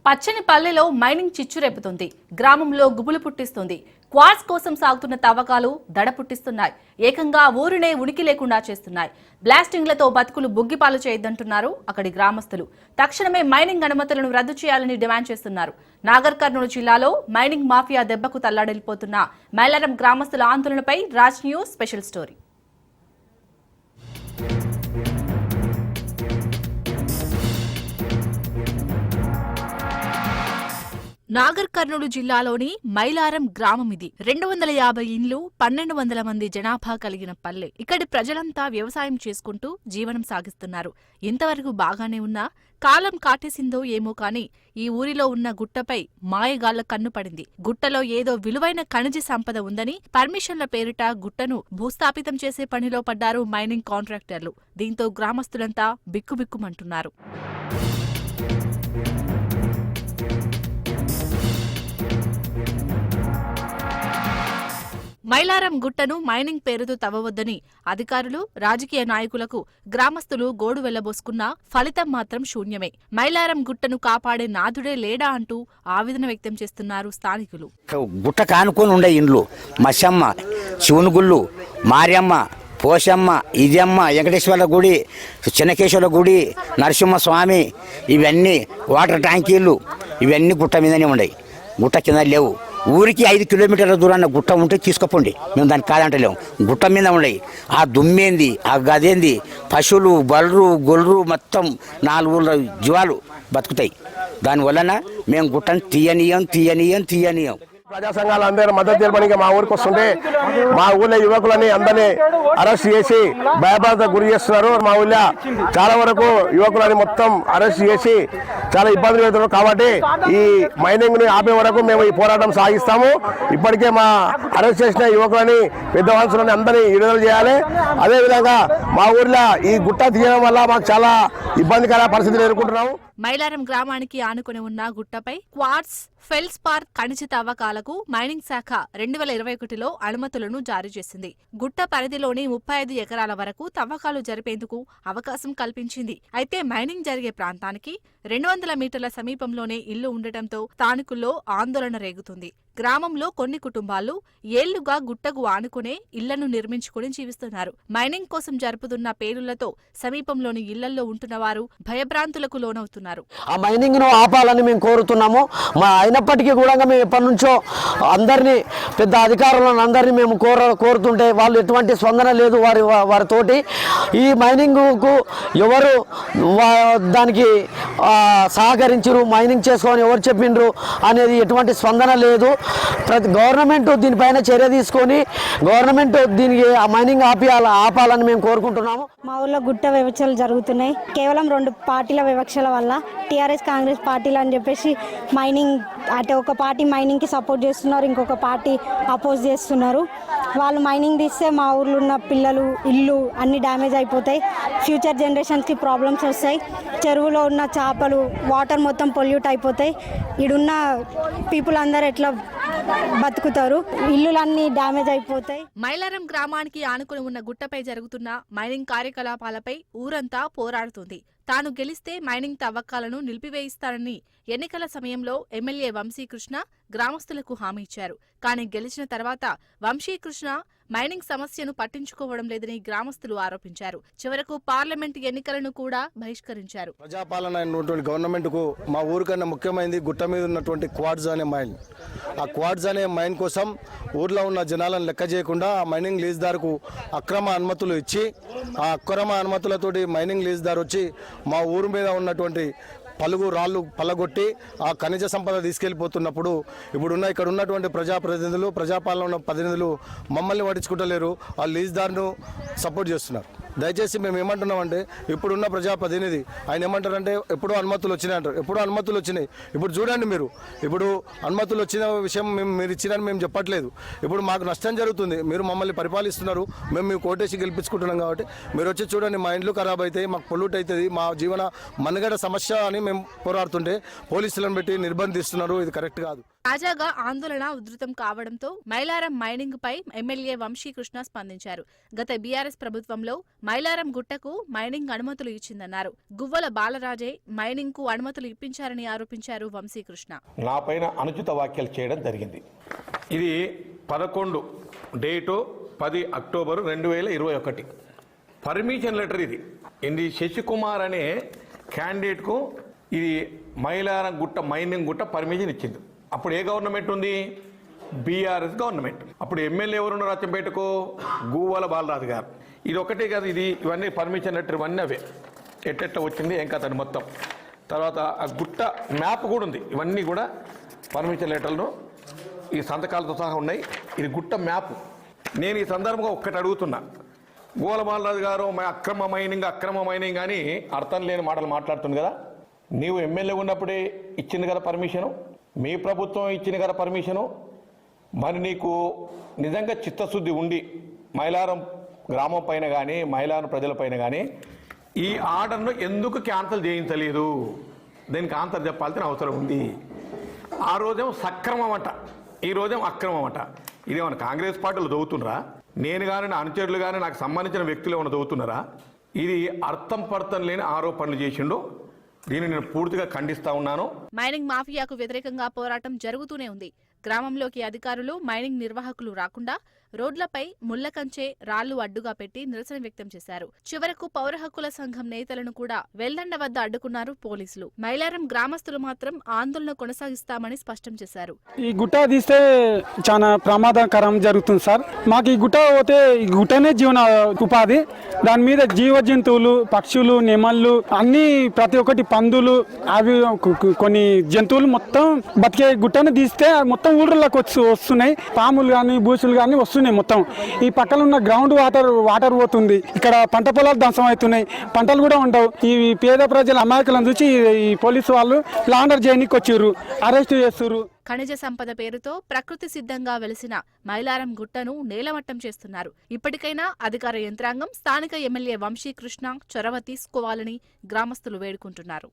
పచ్చని పల్లెలో మైనింగ్ చిచ్చురేపుతుంది. గ్రామంలో గుబులు పుట్టిస్తుంది. క్వార్ట్జ్ కోసం సాగుతున్న తవ్వకాలు దడ పుట్టిస్తున్నాయి. ఏకంగా ఊరినే ఉనికి లేకుండా చేస్తున్నాయి. బ్లాస్టింగ్లతో బతుకులు బుగ్గిపాలు చేయొద్దంటున్నారు అక్కడి గ్రామస్తులు. తక్షణమే మైనింగ్ అనుమతులను రద్దు చేయాలని డిమాండ్ చేస్తున్నారు. నాగర్ కర్నూలు జిల్లాలో మైనింగ్ మాఫియా దెబ్బకు తల్లడిల్లిపోతున్న మైలారం గ్రామస్తుల ఆందోళనపై Raj news special story. Nagarkurnool జిల్లాలోని మైలారం గ్రామం ఇది. 250 ఇండ్లు, 1200 మంది జనాభా కలిగిన పల్లె. ఇక్కడి ప్రజలంతా వ్యవసాయం చేసుకుంటూ జీవనం సాగిస్తున్నారు. ఇంతవరకు బాగానే ఉన్నా కాలం కాటేసిందో ఏమో కాని ఈ ఊరిలో ఉన్న గుట్టపై మాయగాళ్ల కన్ను పడింది. గుట్టలో ఏదో విలువైన ఖనిజ సంపద ఉందని పర్మిషన్ల పేరిట గుట్టను భూస్థాపితం చేసే పనిలో పడ్డారు మైనింగ్ కాంట్రాక్టర్లు. దీంతో గ్రామస్తులంతా బిక్కుబిక్కుమంటున్నారు. మైలారం గుట్టను మైనింగ్ పేరుతో తవ్వవద్దని అధికారులు, రాజకీయ నాయకులకు గ్రామస్తులు గోడు వెళ్లబోసుకున్నా ఫలితం మాత్రం శూన్యమే. మైలారం గుట్టను కాపాడే నాథుడే లేడా అంటూ ఆవేదన వ్యక్తం చేస్తున్నారు స్థానికులు. గుట్ట కానుకొని ఉండే ఇండ్లు మశమ్మ, శివునిగుళ్ళు, మారియమ్మ, పోషమ్మ, ఇదమ్మ, వెంకటేశ్వర గుడి, చిన్నకేశ్వర గుడి, నరసింహస్వామి, ఇవన్నీ వాటర్ ట్యాంకీలు ఇవన్నీ గుట్ట మీదనే ఉన్నాయి. గుట్ట కింద లేవు. ఊరికి 5 కిలోమీటర్ల దూరాన్ని గుట్ట ఉంటే తీసుకుపోండి, మేము దానికి కాదంటలేము. గుట్ట మీద ఉన్నాయి. ఆ దుమ్మేంది, ఆ గదేంది, పశువులు, బర్రు, గొర్రు మొత్తం 4 ఊళ్ళ జీవాలు బతుకుతాయి. దానివలన మేము గుట్టను తీయనీయం. ప్రజా సంఘాలు అందరూ మద్దతు తెలపడానికి మా ఊరికి వస్తుంటే మా ఊళ్ళో యువకులని అందరినీ అరెస్ట్ చేసి భయభ్రాంతకు గురి చేస్తున్నారు. మా ఊళ్ళో చాలా వరకు యువకులని మొత్తం అరెస్ట్ చేసి చాలా ఇబ్బందులు పెడుతున్నారు. కాబట్టి ఈ మైనింగ్ ని ఆపే వరకు మేము ఈ పోరాటం సాగిస్తాము. ఇప్పటికే మా అరెస్ట్ చేసిన యువకులని, పెద్ద మనుషులని అందరినీ విడుదల చేయాలి. అదేవిధంగా మా ఊర్లో ఈ గుట్ట తీయడం వల్ల మాకు చాలా ఇబ్బందికర పరిస్థితులు ఎదుర్కొంటున్నాము. మైలారం గ్రామానికి ఆనుకుని ఉన్న గుట్టపై క్వార్ట్జ్, ఫెల్స్పార్ ఖనిజ తవ్వకాలకు మైనింగ్ శాఖ 2021లో అనుమతులను జారీ చేసింది. గుట్ట పరిధిలోని 35 ఎకరాల వరకు తవ్వకాలు జరిపేందుకు అవకాశం కల్పించింది. అయితే మైనింగ్ జరిగే ప్రాంతానికి 200 మీటర్ల సమీపంలోనే ఇల్లు ఉండటంతో స్థానికుల్లో ఆందోళన రేగుతుంది. గ్రామంలో కొన్ని కుటుంబాలు ఏళ్లుగా గుట్టకు ఆనుకునే ఇళ్లను నిర్మించుకుని జీవిస్తున్నారు. మైనింగ్ కోసం జరుపుతున్న పేలుళ్లతో సమీపంలోని ఇళ్లలో ఉంటున్న వారు భయభ్రాంతులకు లోనవుతున్నారు. ఆ మైనింగ్ ను ఆపాలని మేము కోరుతున్నాము. అయినప్పటికీ కూడా మేము ఎప్పటి నుంచో అందరినీ, పెద్ద అధికారులను అందరినీ మేము కోరుతుంటే వాళ్ళు ఎటువంటి స్పందన లేదు వారితోటి. ఈ మైనింగ్ కు ఎవరు దానికి సహకరించరు, మైనింగ్ చేసుకొని ఎవరు చెప్పిండ్రు అనేది ఎటువంటి స్పందన లేదు. గవర్నమెంట్ దీనిపైన చర్య తీసుకొని గవర్నమెంట్ దీనికి ఆ మైనింగ్ ఆపాలని మేము కోరుకుంటున్నాము. మా ఊళ్ళో గుట్ట వివక్షలు జరుగుతున్నాయి. కేవలం 2 పార్టీల వివక్షల వల్ల, టీఆర్ఎస్ కాంగ్రెస్ పార్టీలు అని చెప్పేసి మైనింగ్ అంటే ఒక పార్టీ మైనింగ్కి సపోర్ట్ చేస్తున్నారు, ఇంకొక పార్టీ అపోజ్ చేస్తున్నారు. వాళ్ళు మైనింగ్ తీస్తే మా ఊర్లో ఉన్న పిల్లలు, ఇల్లు అన్నీ డ్యామేజ్ అయిపోతాయి. ఫ్యూచర్ జనరేషన్స్కి ప్రాబ్లమ్స్ వస్తాయి. చెరువులో ఉన్న చేపలు, వాటర్ మొత్తం పొల్యూట్ అయిపోతాయి. ఈడున్న పీపుల్ అందరూ ఎట్లా బతుకుతారు? ఇల్లులన్నీ డ్యామేజ్ అయిపోతాయి. మైలారం గ్రామానికి ఆనుకుని ఉన్న గుట్టపై జరుగుతున్న మైనింగ్ కార్యకలాపాలపై ఊరంతా పోరాడుతుంది. తాను గెలిస్తే మైనింగ్ తవ్వకాలను నిలిపివేయిస్తానని ఎన్నికల సమయంలో ఎమ్మెల్యే వంశీకృష్ణ గ్రామస్తులకు హామీ ఇచ్చారు. కానీ గెలిచిన తర్వాత వంశీకృష్ణ మైనింగ్ సమస్యను పట్టించుకోవడం లేదని గ్రామస్తులు ఆరోపించారు. చివరకు పార్లమెంట్ ఎన్నికలను కూడా బహిష్కరించారు. ప్రజాపాలన గవర్నమెంట్ కు మా ఊరికన్నా ముఖ్యమైనది గుట్ట మీద ఉన్నటువంటి క్వార్ట్జ్ అనే మైన్. ఆ క్వార్ట్జ్ అనే మైన్ కోసం ఊర్లో ఉన్న జనాలను లెక్క చేయకుండా ఆ మైనింగ్ లీజుదారుకు అక్రమ అనుమతులు ఇచ్చి, ఆ అక్రమ అనుమతులతోటి మైనింగ్ లీజుదారు వచ్చి మా ఊరు మీద ఉన్నటువంటి పలుగు రాళ్ళు పల్లగొట్టి ఆ ఖనిజ సంపద తీసుకెళ్లిపోతున్నప్పుడు ఇక్కడ ఉన్నటువంటి ప్రజాప్రతినిధులు, ప్రజాపాలన ప్రతినిధులు మమ్మల్ని పట్టించుకుంటలేరు. ఆ లీజుదారును సపోర్ట్ చేస్తున్నారు. దయచేసి మేము ఏమంటున్నామంటే, ఇప్పుడున్న ప్రజాప్రతినిధి ఆయన ఏమంటారంటే ఎప్పుడో అనుమతులు వచ్చినాయి అంటారు. ఎప్పుడో అనుమతులు వచ్చినాయి. ఇప్పుడు చూడండి, ఇప్పుడు అనుమతులు వచ్చిన విషయం మీరు ఇచ్చినని మేము చెప్పట్లేదు. ఇప్పుడు మాకు నష్టం జరుగుతుంది. మీరు మమ్మల్ని పరిపాలిస్తున్నారు, మేము మీకు ఓటేసి గెలిపించుకుంటున్నాం. కాబట్టి మీరు వచ్చి చూడండి, మా ఇండ్లు ఖరాబ్ అవుతాయి, మాకు పొల్యూట్ అవుతుంది, మా జీవన మనుగడ సమస్య అని మేము పోరాడుతుంటే పోలీసులను పెట్టి నిర్బంధిస్తున్నారు. ఇది కరెక్ట్ కాదు. తాజాగా ఆందోళన ఉధృతం కావడంతో మైలారం మైనింగ్ పై ఎమ్మెల్యే వంశీకృష్ణ స్పందించారు. గత బీఆర్ఎస్ ప్రభుత్వంలో మైలారం గుట్టకు మైనింగ్ అనుమతులు ఇచ్చిందన్నారు. గువ్వల బాలరాజే మైనింగ్ కు అనుమతులు ఇప్పించారని ఆరోపించారు వంశీకృష్ణ. నా పైన అనుచిత వ్యాఖ్యలు చేయడం జరిగింది. ఇది 11 డేటు 10 అక్టోబరు 2021 పర్మిషన్ లెటర్. ఇది శశికుమార్ అనే క్యాండిడేట్కు ఇది మైలారం గుట్ట మైనింగ్ గుట్ట పర్మిషన్ ఇచ్చింది. అప్పుడు ఏ గవర్నమెంట్ ఉంది? BRS government. అప్పుడు ఎమ్మెల్యే ఎవరున్నారు అచ్చంపేటకు? గువ్వల బాలరాజు గారు. ఇది ఒకటే కాదు, ఇవన్నీ పర్మిషన్ లెటర్ ఇవన్నీ అవే. ఎట్లా వచ్చింది ఏం కథ మొత్తం. తర్వాత ఆ గుట్ట మ్యాప్ కూడా ఉంది. ఇవన్నీ కూడా పర్మిషన్ లెటర్లు ఈ సంతకాలతో సహా ఉన్నాయి. ఇది గుట్ట మ్యాప్. నేను ఈ సందర్భంగా ఒక్కటి అడుగుతున్నా, గువ్వల బాలరాజు గారు అక్రమ మైనింగ్ అని అర్థం లేని మాటలు మాట్లాడుతుంది కదా. నీవు ఎమ్మెల్యే ఉన్నప్పుడే ఇచ్చింది కదా పర్మిషను, మీ ప్రభుత్వం ఇచ్చింది కదా పర్మిషను. మరి నీకు నిజంగా చిత్తశుద్ధి ఉండి మైలారం గ్రామం పైన కానీ మైలారం ప్రజలపైన కానీ ఈ ఆర్డర్ను ఎందుకు క్యాన్సిల్ చేయించలేదు? దీనికి ఆన్సర్ చెప్పాల్సిన అవసరం ఉంది. ఆ రోజేమో సక్రమం అంట, ఈ రోజేమో అక్రమం అంట. ఇదేమన్నా కాంగ్రెస్ పార్టీలు దొవుతున్నారా? నేను కానీ నా అనుచరులు కానీ నాకు సంబంధించిన వ్యక్తులు ఏమైనా దొవుతున్నారా? ఇది అర్థం పర్థం లేని ఆరోపణలు చేసిండు. దీన్ని నేను పూర్తిగా ఖండిస్తా ఉన్నాను. మైనింగ్ మాఫియాకు వ్యతిరేకంగా పోరాటం జరుగుతూనే ఉంది. గ్రామంలోకి అధికారులు, మైనింగ్ నిర్వాహకులు రాకుండా రోడ్లపై ముళ్ల కంచె, రాళ్లు అడ్డుగా పెట్టి నిరసన వ్యక్తం చేశారు. చివరకు పౌర హక్కుల సంఘం నేతలను కూడా వెల్లండ వద్ద అడ్డుకున్నారు పోలీసులు. మైలారం గ్రామస్తులు మాత్రం ఆందోళన కొనసాగిస్తామని స్పష్టం చేశారు. ఈ గుట్ట తీస్తే చాలా ప్రమాదకరం జరుగుతుంది సార్. మాకు ఈ గుట్ట పోతే ఈ గుట్టనే జీవన ఉపాధి. దాని మీద జీవ జంతువులు, పక్షులు, నెమళ్ళు అన్ని ప్రతి ఒక్కటి పందులు అవి కొన్ని జంతువులు మొత్తం బతికే గుట్టను తీస్తే మొత్తం ఊళ్ళలోకి వస్తున్నాయి. పాములు కానీ బూసులు కానీ వస్తున్నాయి. మొత్తం ఈ పక్కన ఉన్న గ్రౌండ్ వాటర్ పోతుంది. ఇక్కడ పంట పొలాలు ధ్వంసం అవుతున్నాయి. పంటలు కూడా ఉండవు. ఈ పేద ప్రజల అమాయకులను చూసి ఈ పోలీసు వాళ్ళు లాండర్ చేయడానికి వచ్చారు, అరెస్ట్ చేస్తున్నారు. ఖనిజ సంపద పేరుతో ప్రకృతి సిద్ధంగా వెలిసిన మైలారం గుట్టను నేలమట్టం చేస్తున్నారు. ఇప్పటికైనా అధికార యంత్రాంగం, స్థానిక ఎమ్మెల్యే వంశీకృష్ణ చొరవ తీసుకోవాలని గ్రామస్తులు వేడుకుంటున్నారు.